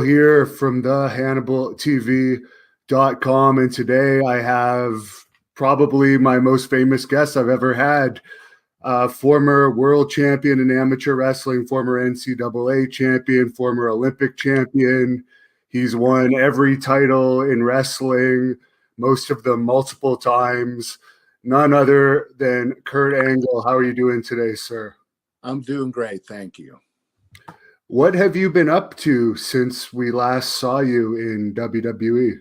Here from the HannibalTV.com, and today I have probably my most famous guest I've ever had. Former world champion in amateur wrestling, former NCAA champion, former Olympic champion. He's won every title in wrestling, most of them multiple times. None other than Kurt Angle. How are you doing today, sir? I'm doing great, thank you. What have you been up to since we last saw you in WWE?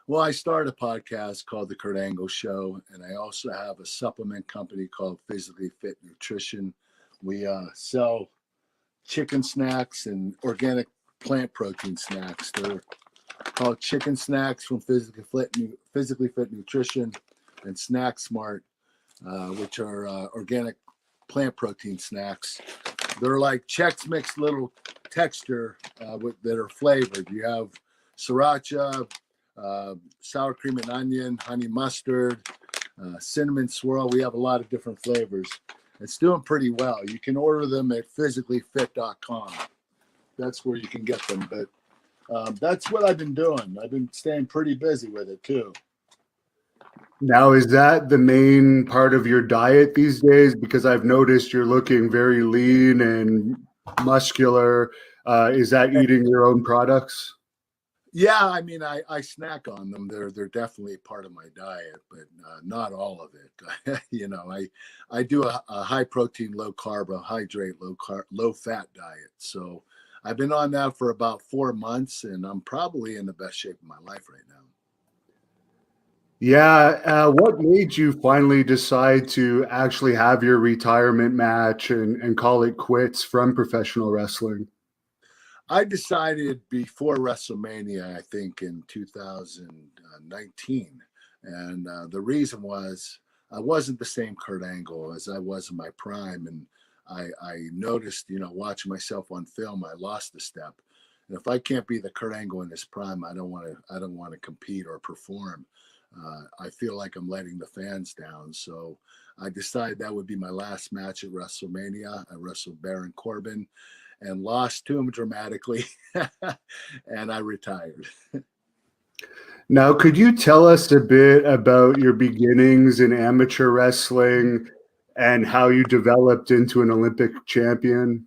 Well, I started a podcast called The Kurt Angle Show, and I also have a supplement company called Physically Fit Nutrition. We sell chicken snacks and organic plant protein snacks. They're called chicken snacks from Physically Fit Nutrition and Snack Smart, which are organic plant protein snacks. They're like Chex Mix little texture that are flavored. You have sriracha, sour cream and onion, honey mustard, cinnamon swirl. We have a lot of different flavors. It's doing pretty well. You can order them at physicallyfit.com. That's where you can get them. But that's what I've been doing. I've been staying pretty busy with it too. Now, is that the main part of your diet these days? Because I've noticed you're looking very lean and muscular. Is that eating your own products? Yeah, I mean, I snack on them. They're definitely part of my diet, but not all of it. I do a high protein, low carbohydrate, low fat diet. So I've been on that for about 4 months, and I'm probably in the best shape of my life right now. Yeah. What made you finally decide to actually have your retirement match and call it quits from professional wrestling? I decided before WrestleMania, I think in 2019. And the reason was I wasn't the same Kurt Angle as I was in my prime. And I noticed, watching myself on film, I lost a step. And if I can't be the Kurt Angle in his prime, I don't want to compete or perform. I feel like I'm letting the fans down. So I decided that would be my last match at WrestleMania. I wrestled Baron Corbin and lost to him dramatically, and I retired. Now, could you tell us a bit about your beginnings in amateur wrestling and how you developed into an Olympic champion?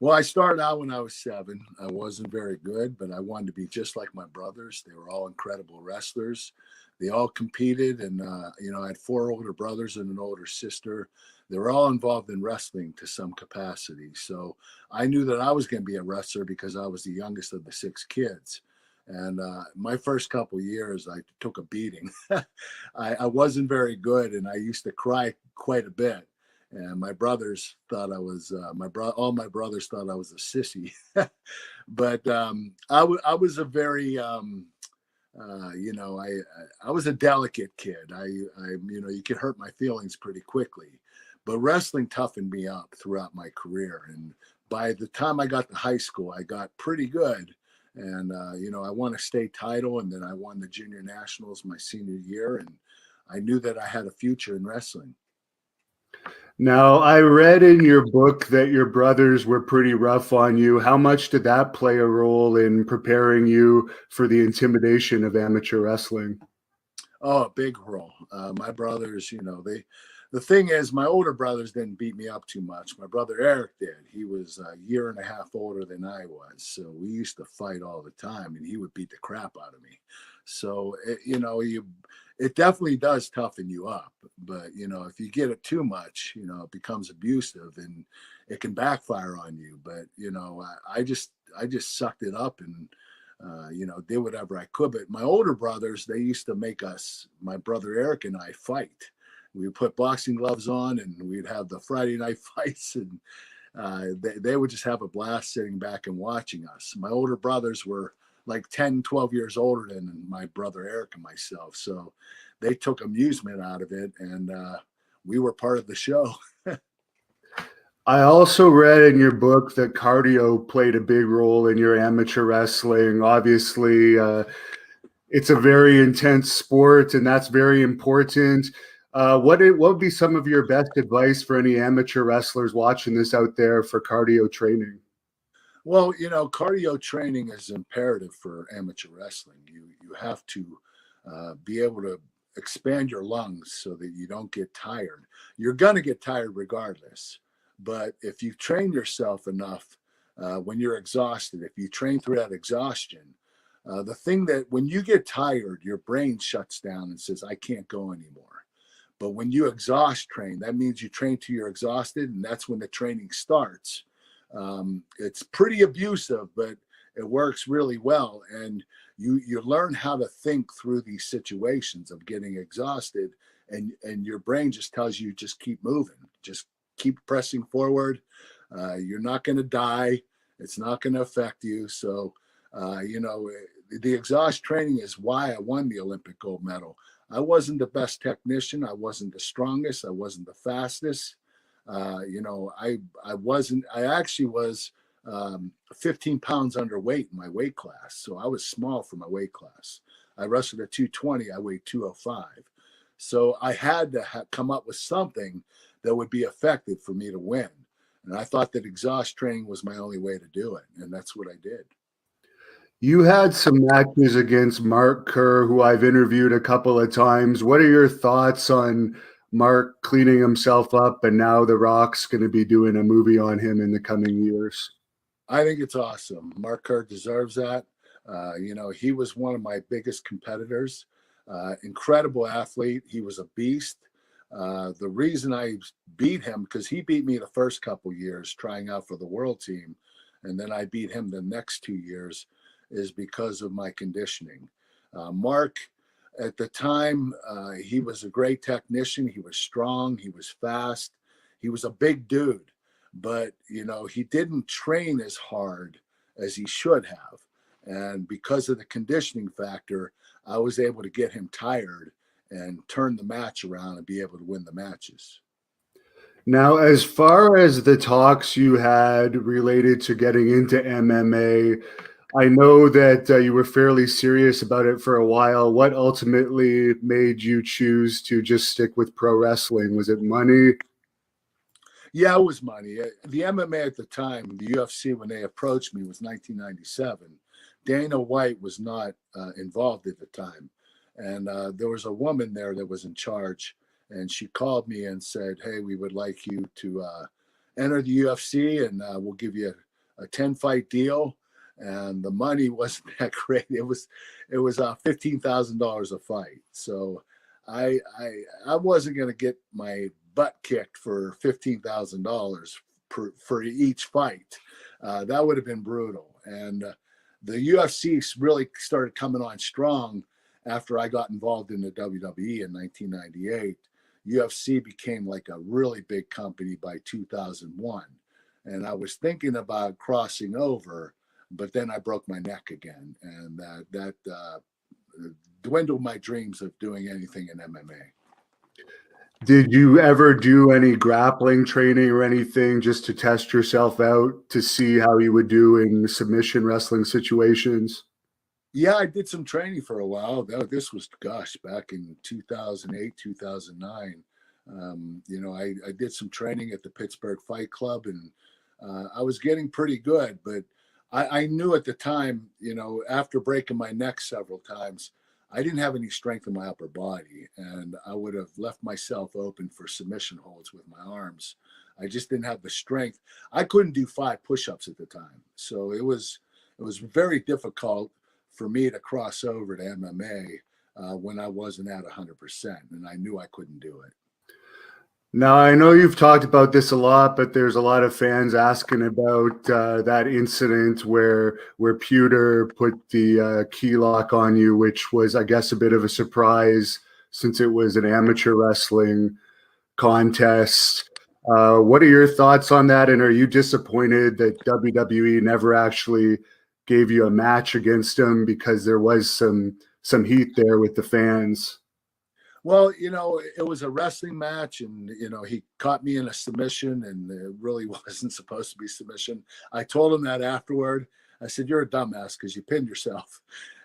Well, I started out when I was 7. I wasn't very good, but I wanted to be just like my brothers. They were all incredible wrestlers. They all competed, and I had 4 older brothers and an older sister. They were all involved in wrestling to some capacity. So I knew that I was going to be a wrestler because I was the youngest of the 6 kids. And my first couple of years, I took a beating. I wasn't very good, and I used to cry quite a bit. And my brothers thought I was all my brothers thought I was a sissy. But I was a very I was a delicate kid. You could hurt my feelings pretty quickly. But wrestling toughened me up throughout my career. And by the time I got to high school, I got pretty good. And I won a state title, and then I won the junior nationals my senior year, and I knew that I had a future in wrestling. Now, I read in your book that your brothers were pretty rough on you. How much did that play a role in preparing you for the intimidation of amateur wrestling? Oh, a big role. My brothers, the thing is, my older brothers didn't beat me up too much. My brother Eric did. He was a year and a half older than I was. So we used to fight all the time, and he would beat the crap out of me. So, it definitely does toughen you up. But, if you get it too much, it becomes abusive and it can backfire on you. But, I just sucked it up and, did whatever I could. But my older brothers, they used to make my brother Eric and I fight. We would put boxing gloves on and we'd have the Friday night fights, and they would just have a blast sitting back and watching us. My older brothers were like 10, 12 years older than my brother Eric and myself. So they took amusement out of it, and we were part of the show. I also read in your book that cardio played a big role in your amateur wrestling. Obviously, it's a very intense sport, and that's very important. What would be some of your best advice for any amateur wrestlers watching this out there for cardio training? Well, cardio training is imperative for amateur wrestling. You have to be able to expand your lungs so that you don't get tired. You're gonna get tired regardless, but if you train yourself enough, when you're exhausted, if you train through that exhaustion, the thing that when you get tired, your brain shuts down and says, "I can't go anymore." But when you exhaust train, that means you train till you're exhausted, and that's when the training starts. It's pretty abusive, but it works really well. And you learn how to think through these situations of getting exhausted, and your brain just tells you just keep moving, just keep pressing forward. You're not going to die. It's not going to affect you. So, the exhaust training is why I won the Olympic gold medal. I wasn't the best technician. I wasn't the strongest. I wasn't the fastest. I wasn't. I actually was 15 pounds underweight in my weight class, so I was small for my weight class. I wrestled at 220. I weighed 205, so I had to come up with something that would be effective for me to win. And I thought that exhaust training was my only way to do it, and that's what I did. You had some matches against Mark Kerr, who I've interviewed a couple of times. What are your thoughts on Mark cleaning himself up, and now The Rock's going to be doing a movie on him in the coming years? I think it's awesome. Mark Kerr deserves that. He was one of my biggest competitors. Incredible athlete. He was a beast. The reason I beat him, because he beat me the first couple years trying out for the world team, and then I beat him the next 2 years, is because of my conditioning. Mark, at the time, he was a great technician. He was strong. He was fast. He was a big dude, but he didn't train as hard as he should have. And because of the conditioning factor, I was able to get him tired and turn the match around and be able to win the matches. Now, as far as the talks you had related to getting into MMA, I know that you were fairly serious about it for a while. What ultimately made you choose to just stick with pro wrestling? Was it money? Yeah, it was money. The MMA at the time, the UFC, when they approached me, was 1997. Dana White was not involved at the time. And there was a woman there that was in charge. And she called me and said, "Hey, we would like you to enter the UFC, and we'll give you a 10-fight deal." And the money wasn't that great. It was $15,000 a fight. So I wasn't going to get my butt kicked for $15,000 for each fight. That would have been brutal. And the UFC really started coming on strong after I got involved in the WWE in 1998. UFC became like a really big company by 2001. And I was thinking about crossing over, but then I broke my neck again. And that dwindled my dreams of doing anything in MMA. Did you ever do any grappling training or anything just to test yourself out to see how you would do in submission wrestling situations? Yeah, I did some training for a while. This was, gosh, back in 2008, 2009. I did some training at the Pittsburgh Fight Club, and I was getting pretty good. But I knew at the time, after breaking my neck several times, I didn't have any strength in my upper body, and I would have left myself open for submission holds with my arms. I just didn't have the strength. I couldn't do 5 push-ups at the time, so it was very difficult for me to cross over to MMA when I wasn't at 100%, and I knew I couldn't do it. Now, I know you've talked about this a lot, but there's a lot of fans asking about that incident where Puder put the key lock on you, which was, I guess, a bit of a surprise since it was an amateur wrestling contest. What are your thoughts on that? And are you disappointed that WWE never actually gave you a match against him because there was some heat there with the fans? Well, it was a wrestling match, and he caught me in a submission, and it really wasn't supposed to be submission. I told him that afterward. I said, "You're a dumbass because you pinned yourself,"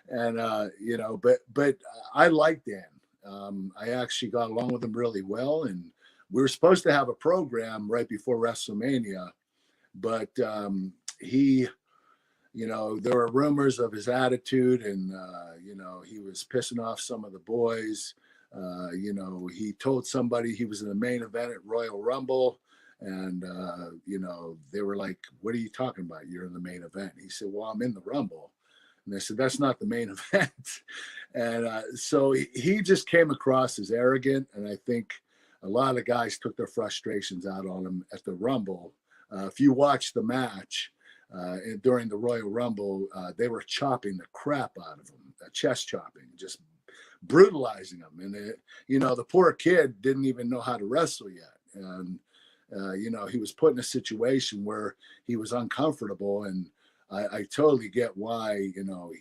and but I like Dan. I actually got along with him really well, and we were supposed to have a program right before WrestleMania, but he there were rumors of his attitude, and he was pissing off some of the boys. He told somebody he was in the main event at Royal Rumble, and they were like, "What are you talking about? You're in the main event." He said, "Well, I'm in the Rumble." And they said, "That's not the main event." And so he just came across as arrogant. And I think a lot of guys took their frustrations out on him at the Rumble. If you watch the match during the Royal Rumble, they were chopping the crap out of him, chest chopping, just brutalizing him. And, the poor kid didn't even know how to wrestle yet. And, he was put in a situation where he was uncomfortable. And I totally get why,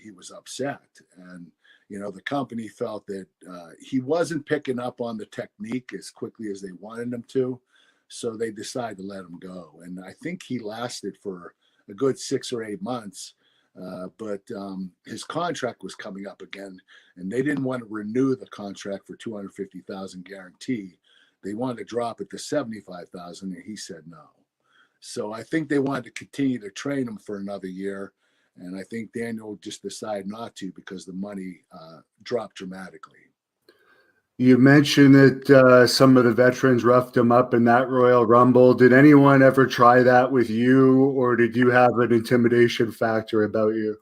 he was upset. And, the company felt that he wasn't picking up on the technique as quickly as they wanted him to. So they decided to let him go. And I think he lasted for a good 6 or 8 months. But his contract was coming up again, and they didn't want to renew the contract for $250,000 guarantee. They wanted to drop it to $75,000, and he said no. So I think they wanted to continue to train him for another year, and I think Daniel just decided not to because the money dropped dramatically. You mentioned that some of the veterans roughed him up in that Royal Rumble. Did anyone ever try that with you, or did you have an intimidation factor about you?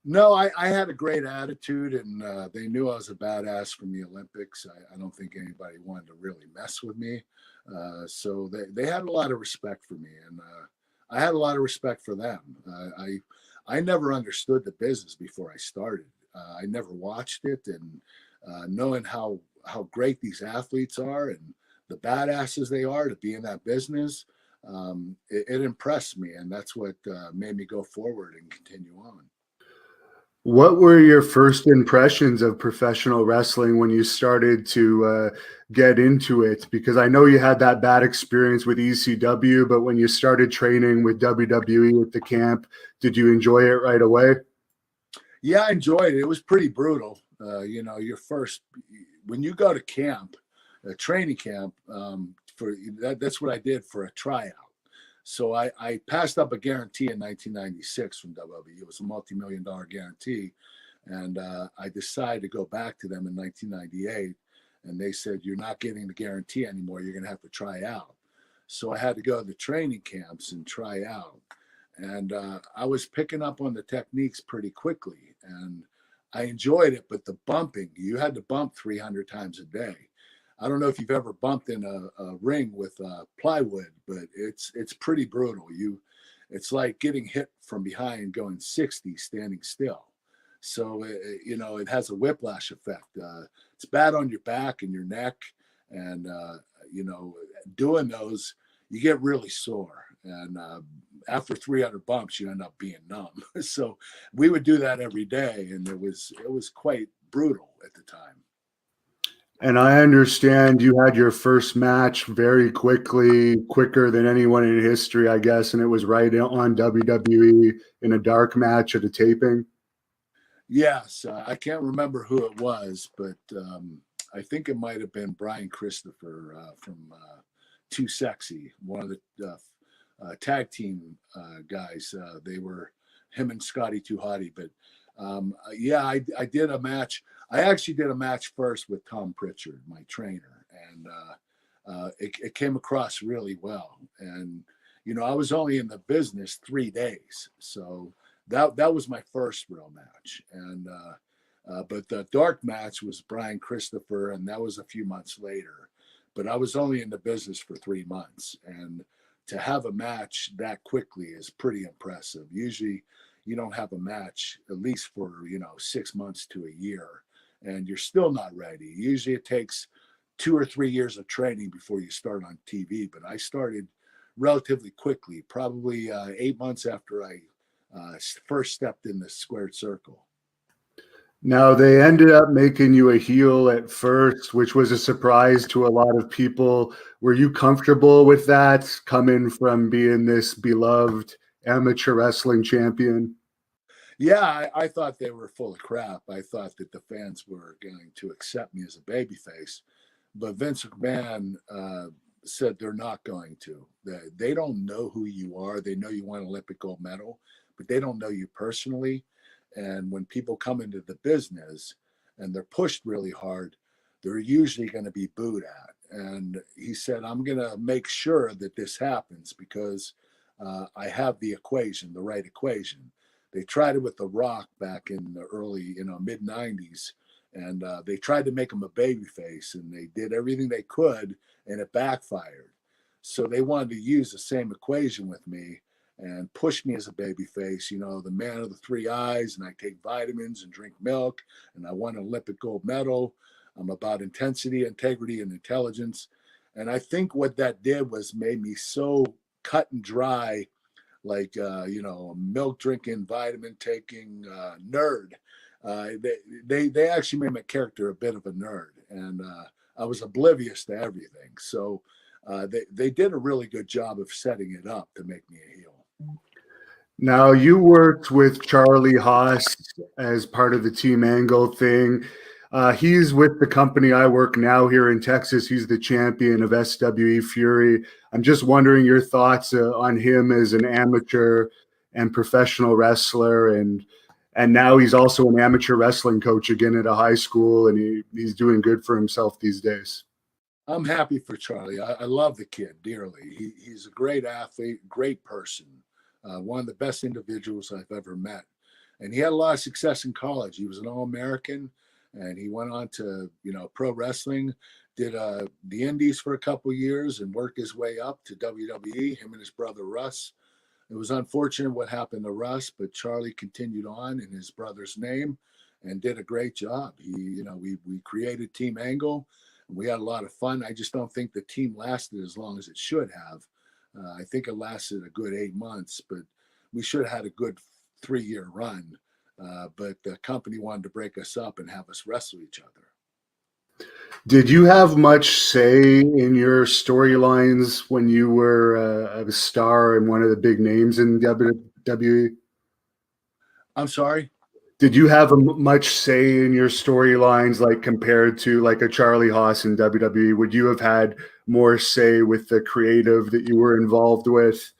No, I had a great attitude, and they knew I was a badass from the Olympics. I don't think anybody wanted to really mess with me. So they had a lot of respect for me, and I had a lot of respect for them. I never understood the business before I started. I never watched it, and knowing how great these athletes are and the badasses they are to be in that business, it impressed me, and that's what made me go forward and continue on. What were your first impressions of professional wrestling when you started to get into it? Because I know you had that bad experience with ECW, but when you started training with WWE at the camp, did you enjoy it right away? Yeah, I enjoyed it. It was pretty brutal. When you go to camp, a training camp, that's what I did for a tryout. So I passed up a guarantee in 1996 from WWE. It was a multi-million-dollar guarantee. And I decided to go back to them in 1998. And they said, "You're not getting the guarantee anymore. You're going to have to try out." So I had to go to the training camps and try out. And I was picking up on the techniques pretty quickly. And I enjoyed it. But the bumping, you had to bump 300 times a day. I don't know if you've ever bumped in a ring with plywood, but it's pretty brutal. It's like getting hit from behind going 60 standing still. So it has a whiplash effect. It's bad on your back and your neck, and doing those, you get really sore. And after 300 bumps, you end up being numb. So we would do that every day, and it was quite brutal at the time. And I understand you had your first match very quickly, quicker than anyone in history, I guess, and it was right on WWE in a dark match at a taping. Yes, I can't remember who it was, but I think it might have been Brian Christopher from Too Sexy, one of the tag team guys. They were him and Scotty Too Hottie. But yeah, I did a match. I actually did a match first with Tom Pritchard, my trainer, and it came across really well. And I was only in the business 3 days, so that was my first real match. And but the dark match was Brian Christopher, and that was a few months later. But I was only in the business for 3 months, and to have a match that quickly is pretty impressive. Usually, you don't have a match at least for 6 months to a year, and you're still not ready. Usually, it takes 2 or 3 years of training before you start on TV. But I started relatively quickly, probably 8 months after I first stepped in the squared circle. Now, they ended up making you a heel at first, which was a surprise to a lot of people. Were you comfortable with that, coming from being this beloved amateur wrestling champion? Yeah, I thought they were full of crap. I thought that the fans were going to accept me as a babyface. But Vince McMahon said they're not going to. They don't know who you are. They know you won an Olympic gold medal, but they don't know you personally. And when people come into the business and they're pushed really hard, they're usually going to be booed at. And he said, I'm going to make sure that this happens because I have the equation, the right equation. They tried it with The Rock back in the early, mid 90s. And they tried to make him a babyface, and they did everything they could, and it backfired. So they wanted to use the same equation with me and push me as a babyface, the man of the three eyes, and I take vitamins and drink milk, and I won an Olympic gold medal. I'm about intensity, integrity, and intelligence. And I think what that did was made me so cut and dry, like, a milk drinking, vitamin taking nerd. They actually made my character a bit of a nerd, and I was oblivious to everything. So they did a really good job of setting it up to make me a heel. Now, you worked with Charlie Haas as part of the Team Angle thing. He's with the company I work now here in Texas. He's the champion of SWE Fury. I'm just wondering your thoughts on him as an amateur and professional wrestler, and now he's also an amateur wrestling coach again at a high school, and he's doing good for himself these days. I'm happy for Charlie. I love the kid dearly. He's a great athlete, great person, one of the best individuals I've ever met. And he had a lot of success in college. He was an All-American, and he went on to, pro wrestling, did the Indies for a couple years and worked his way up to WWE, him and his brother Russ. It was unfortunate what happened to Russ, but Charlie continued on in his brother's name and did a great job. We created Team Angle. We had a lot of fun. I just don't think the team lasted as long as it should have. I think it lasted a good 8 months, but we should have had a good 3-year run. But the company wanted to break us up and have us wrestle each other. Did you have much say in your storylines when you were a star and one of the big names in WWE? I'm sorry? Did you have much say in your storylines, like compared to like a Charlie Haas in WWE? Would you have had more say with the creative that you were involved with?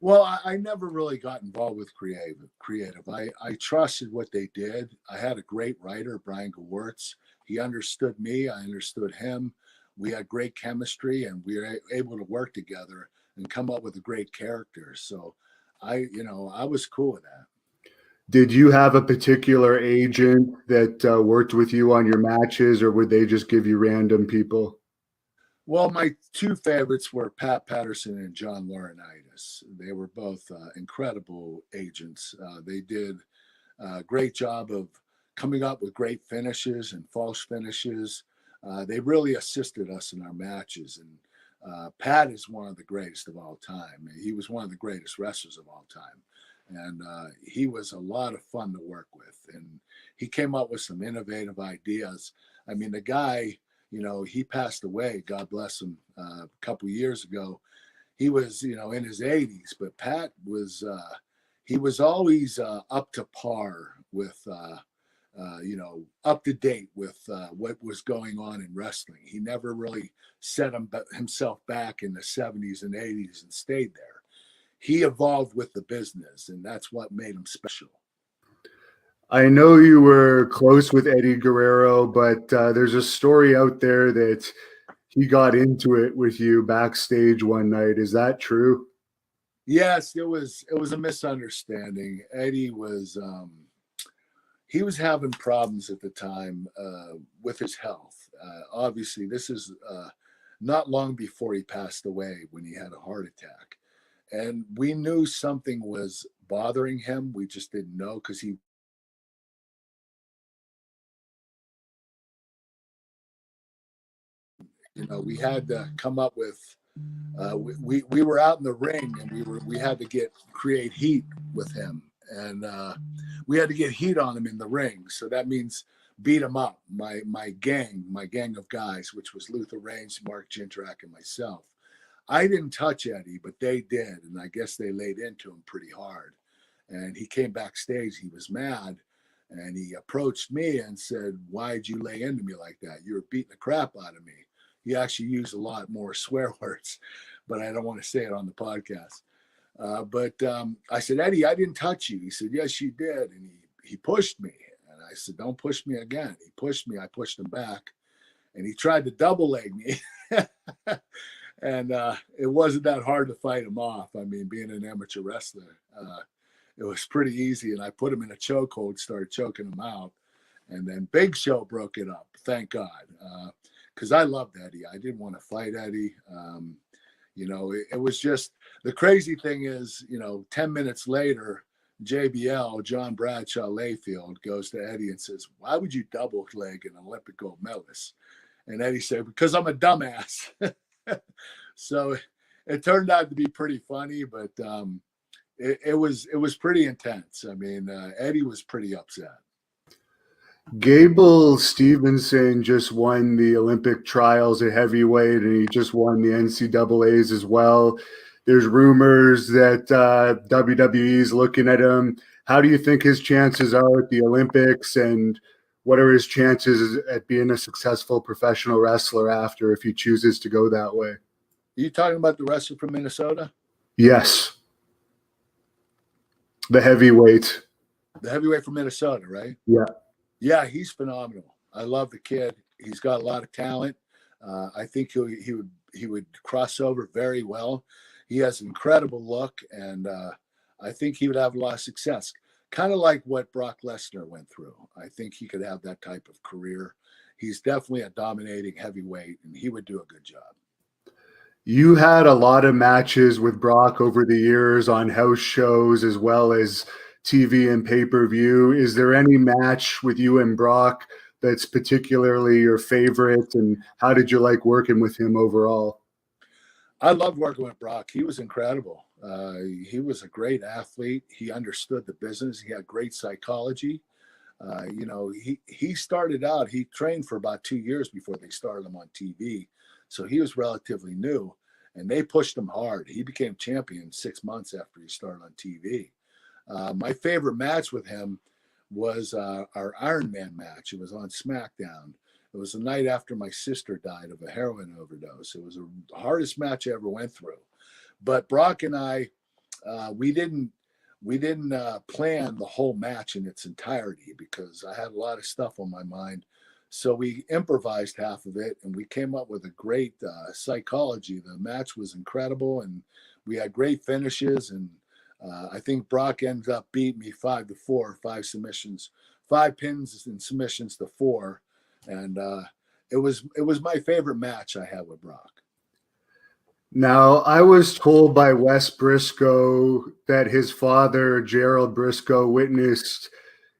Well, I never really got involved with creative. I trusted what they did. I had a great writer, Brian Gewirtz. He understood me. I understood him. We had great chemistry, and we were able to work together and come up with a great character. So I was cool with that. Did you have a particular agent that worked with you on your matches, or would they just give you random people? Well, my two favorites were Pat Patterson and John Laurinaitis. They were both incredible agents. They did a great job of coming up with great finishes and false finishes. They really assisted us in our matches. And Pat is one of the greatest of all time. He was one of the greatest wrestlers of all time. And he was a lot of fun to work with. And he came up with some innovative ideas. I mean, the guy, he passed away, God bless him, a couple of years ago. He was, in his 80s, but Pat was, he was always up to par with, up to date with what was going on in wrestling. He never really set himself back in the 70s and 80s and stayed there. He evolved with the business, and that's what made him special. I know you were close with Eddie Guerrero, but there's a story out there that he got into it with you backstage one night. Is that true? Yes, it was a misunderstanding. Eddie was he was having problems at the time with his health. Obviously, this is not long before he passed away when he had a heart attack. And we knew something was bothering him. We just didn't know because we had to come up with. We were out in the ring, and we had to create heat with him, and we had to get heat on him in the ring. So that means beat him up. My gang of guys, which was Luther Reigns, Mark Jindrak, and myself. I didn't touch Eddie, but they did, and I guess they laid into him pretty hard. And he came backstage. He was mad, and he approached me and said, "Why'd you lay into me like that? You were beating the crap out of me." He actually used a lot more swear words, but I don't want to say it on the podcast. But I said, Eddie, I didn't touch you. He said, yes, you did. And he pushed me. And I said, don't push me again. He pushed me. I pushed him back. And he tried to double leg me. And it wasn't that hard to fight him off. I mean, being an amateur wrestler, it was pretty easy. And I put him in a chokehold, started choking him out. And then Big Show broke it up, thank God. Because I loved Eddie. I didn't want to fight Eddie. It was just, the crazy thing is, 10 minutes later, JBL, John Bradshaw Layfield, goes to Eddie and says, why would you double leg an Olympic gold medalist? And Eddie said, because I'm a dumbass. So it turned out to be pretty funny, but it was pretty intense. I mean, Eddie was pretty upset. Gable Steveson just won the Olympic trials at heavyweight, and he just won the NCAAs as well. There's rumors that WWE is looking at him. How do you think his chances are at the Olympics, and what are his chances at being a successful professional wrestler after, if he chooses to go that way? Are you talking about the wrestler from Minnesota? Yes. The heavyweight. The heavyweight from Minnesota, right? Yeah. Yeah, he's phenomenal. I love the kid. He's got a lot of talent. I think he would cross over very well. He has an incredible look, and I think he would have a lot of success. Kind of like what Brock Lesnar went through. I think he could have that type of career. He's definitely a dominating heavyweight, and he would do a good job. You had a lot of matches with Brock over the years on house shows as well as TV and pay-per-view. Is there any match with you and Brock that's particularly your favorite, and how did you like working with him overall? I loved working with Brock. He was incredible. He was a great athlete. He understood the business. He had great psychology. He started out, he trained for about 2 years before they started him on TV. So he was relatively new, and they pushed him hard. He became champion 6 months after he started on TV. My favorite match with him was our Iron Man match. It was on SmackDown. It was the night after my sister died of a heroin overdose. It was the hardest match I ever went through. But Brock and I, we didn't plan the whole match in its entirety because I had a lot of stuff on my mind. So we improvised half of it, and we came up with a great psychology. The match was incredible, and we had great finishes. And I think Brock ended up beating me 5-4, 5 submissions, 5 pins and submissions to 4. And it was my favorite match I had with Brock. Now, I was told by Wes Briscoe that his father, Gerald Briscoe, witnessed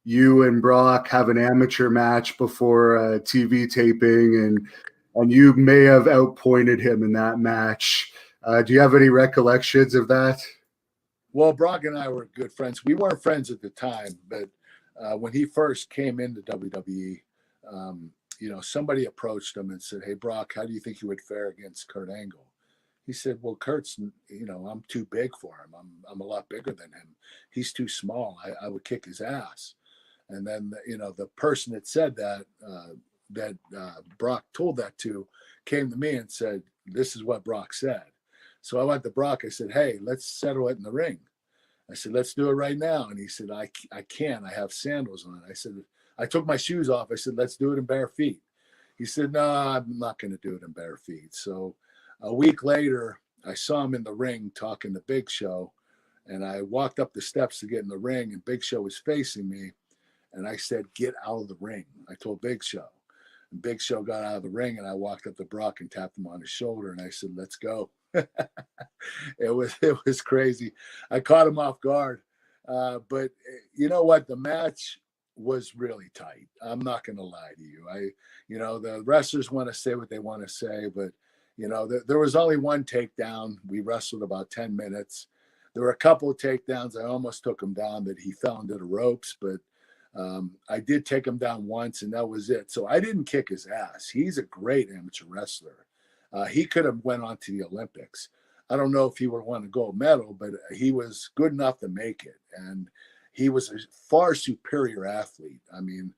you and Brock have an amateur match before a TV taping, and you may have outpointed him in that match. Do you have any recollections of that? Well, Brock and I were good friends. We weren't friends at the time, but when he first came into WWE, somebody approached him and said, "Hey, Brock, how do you think you would fare against Kurt Angle?" He said, "Well, Kurt's, I'm too big for him. I'm a lot bigger than him. He's too small. I would kick his ass." And then, the person that said that, Brock told that to, came to me and said, "This is what Brock said." So I went to Brock. I said, "Hey, let's settle it in the ring." I said, "Let's do it right now." And he said, I can't. I have sandals on." I said, I took my shoes off. I said, "Let's do it in bare feet." He said, "No, I'm not going to do it in bare feet." So a week later, I saw him in the ring talking to Big Show, and I walked up the steps to get in the ring, and Big Show was facing me, and I said, "Get out of the ring." I told Big Show. And Big Show got out of the ring, and I walked up to Brock and tapped him on his shoulder, and I said, "Let's go." It was crazy. I caught him off guard. But you know what? The match was really tight. I'm not going to lie to you. The wrestlers want to say what they want to say, but there was only one takedown. We wrestled about 10 minutes. There were a couple of takedowns. I almost took him down that he fell into the ropes, but I did take him down once, and that was it. So I didn't kick his ass. He's a great amateur wrestler. He could have went on to the Olympics. I don't know if he would want a gold medal, but he was good enough to make it. And he was a far superior athlete. I mean,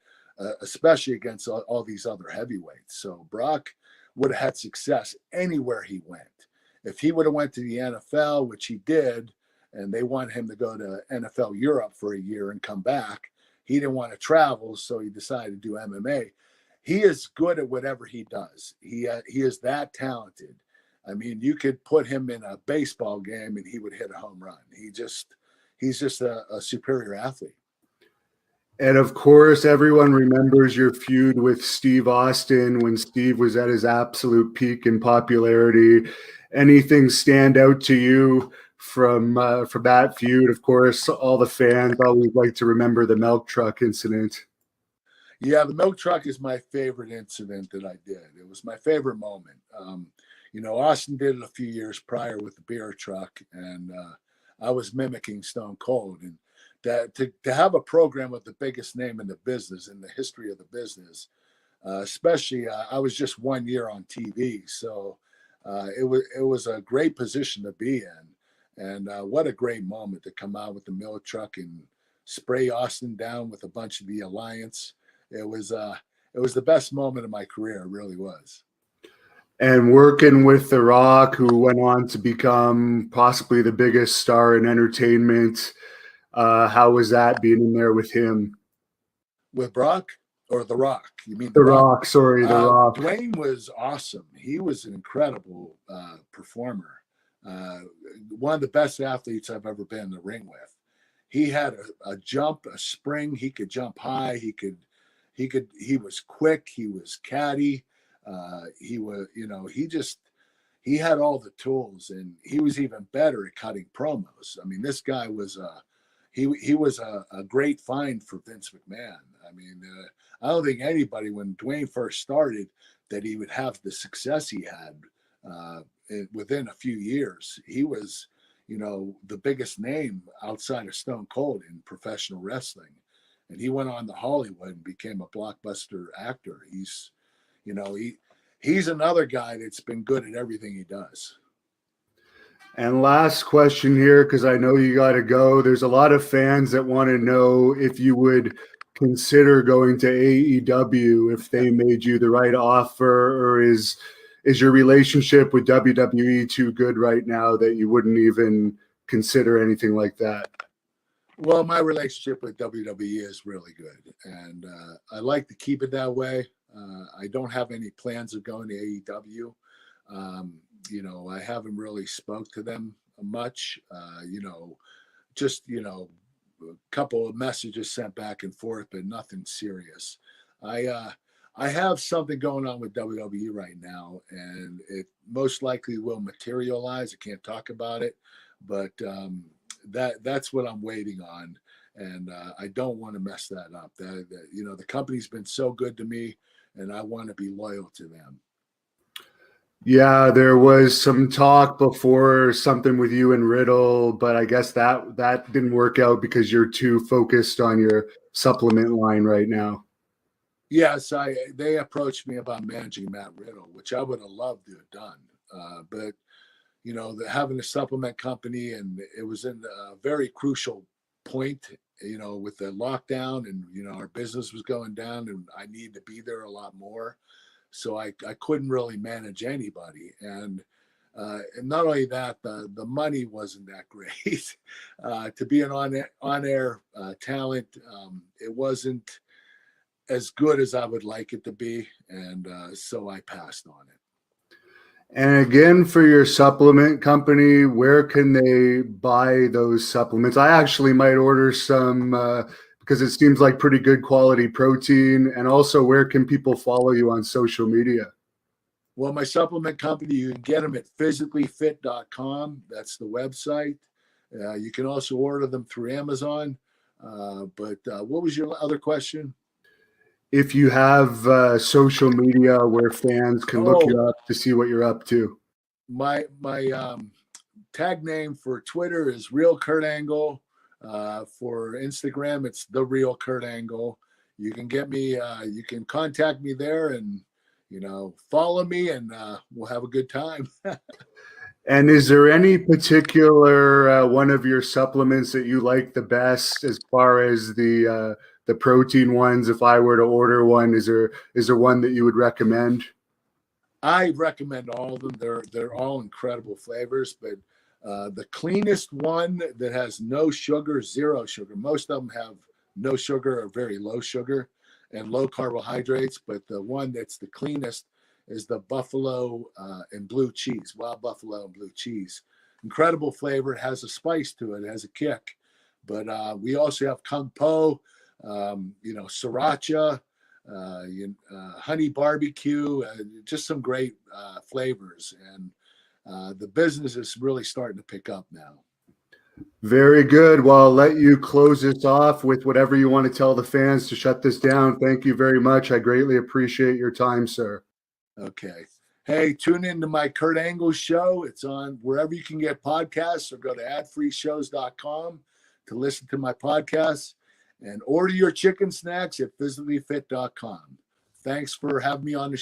especially against all these other heavyweights. So Brock would have had success anywhere he went. If he would have went to the NFL, which he did, and they wanted him to go to NFL Europe for a year and come back. He didn't want to travel, so he decided to do MMA. He is good at whatever he does. He is that talented. I mean, you could put him in a baseball game and he would hit a home run. He's just a superior athlete. And of course, everyone remembers your feud with Steve Austin when Steve was at his absolute peak in popularity. Anything stand out to you from that feud? Of course, all the fans always like to remember the milk truck incident. Yeah, the milk truck is my favorite incident that I did. It was my favorite moment. Austin did it a few years prior with the beer truck, and I was mimicking Stone Cold. And that to have a program with the biggest name in the business, in the history of the business, especially I was just 1 year on TV, so it was a great position to be in, and what a great moment to come out with the milk truck and spray Austin down with a bunch of the Alliance. It was the best moment of my career. It really was. And working with The Rock, who went on to become possibly the biggest star in entertainment. How was that being in there with him? With Brock or The Rock? You mean The Rock? Sorry, The Rock. Dwayne was awesome. He was an incredible performer. One of the best athletes I've ever been in the ring with. He had a jump, a spring. He could jump high. He was quick. He was catty. He had all the tools, and he was even better at cutting promos. I mean, this guy was he was a great find for Vince McMahon. I mean, I don't think anybody, when Dwayne first started, that he would have the success he had within a few years. He was, the biggest name outside of Stone Cold in professional wrestling. And he went on to Hollywood and became a blockbuster actor. He's another guy that's been good at everything he does. And last question here, because I know you got to go. There's a lot of fans that want to know if you would consider going to AEW if they made you the right offer, or is your relationship with WWE too good right now that you wouldn't even consider anything like that? Well, my relationship with WWE is really good, and I like to keep it that way. I don't have any plans of going to AEW. I haven't really spoke to them much. Just a couple of messages sent back and forth, but nothing serious. I have something going on with WWE right now, and it most likely will materialize. I can't talk about it, but that's what I'm waiting on, and I don't want to mess that up. The company's been so good to me, and I want to be loyal to them. Yeah, there was some talk before, something with you and Riddle, but I guess that didn't work out because you're too focused on your supplement line right now. Yes, they approached me about managing Matt Riddle, which I would have loved to have done. But having a supplement company, and it was in a very crucial point, with the lockdown, and our business was going down, and I needed to be there a lot more. So I couldn't really manage anybody. And not only that, the money wasn't that great. To be an on-air talent, it wasn't as good as I would like it to be. And so I passed on it. And again, for your supplement company, where can they buy those supplements? I actually might order some because it seems like pretty good quality protein. And also, where can people follow you on social media? Well, my supplement company, you can get them at physicallyfit.com. That's the website. You can also order them through Amazon. But what was your other question? If you have social media where fans can look you up to see what you're up to. My tag name for Twitter is Real Kurt Angle. For Instagram, it's The Real Kurt Angle. You can get me, you can contact me there, and follow me, and we'll have a good time. And is there any particular one of your supplements that you like the best as far as the protein ones? If I were to order one, is there one that you would recommend? I recommend all of them. They're all incredible flavors, but The cleanest one that has no sugar, zero sugar. Most of them have no sugar or very low sugar and low carbohydrates, but the one that's the cleanest is the buffalo and blue cheese, wild buffalo and blue cheese. Incredible flavor. It has a spice to it. It has a kick. But we also have kung po, sriracha, honey barbecue, just some great flavors. And the business is really starting to pick up now. Very good. Well, I'll let you close this off with whatever you want to tell the fans to shut this down. Thank you very much. I greatly appreciate your time, sir. Okay. Hey, tune into my Kurt Angle show. It's on wherever you can get podcasts, or go to adfreeshows.com to listen to my podcasts, and order your chicken snacks at physicallyfit.com. Thanks for having me on the show.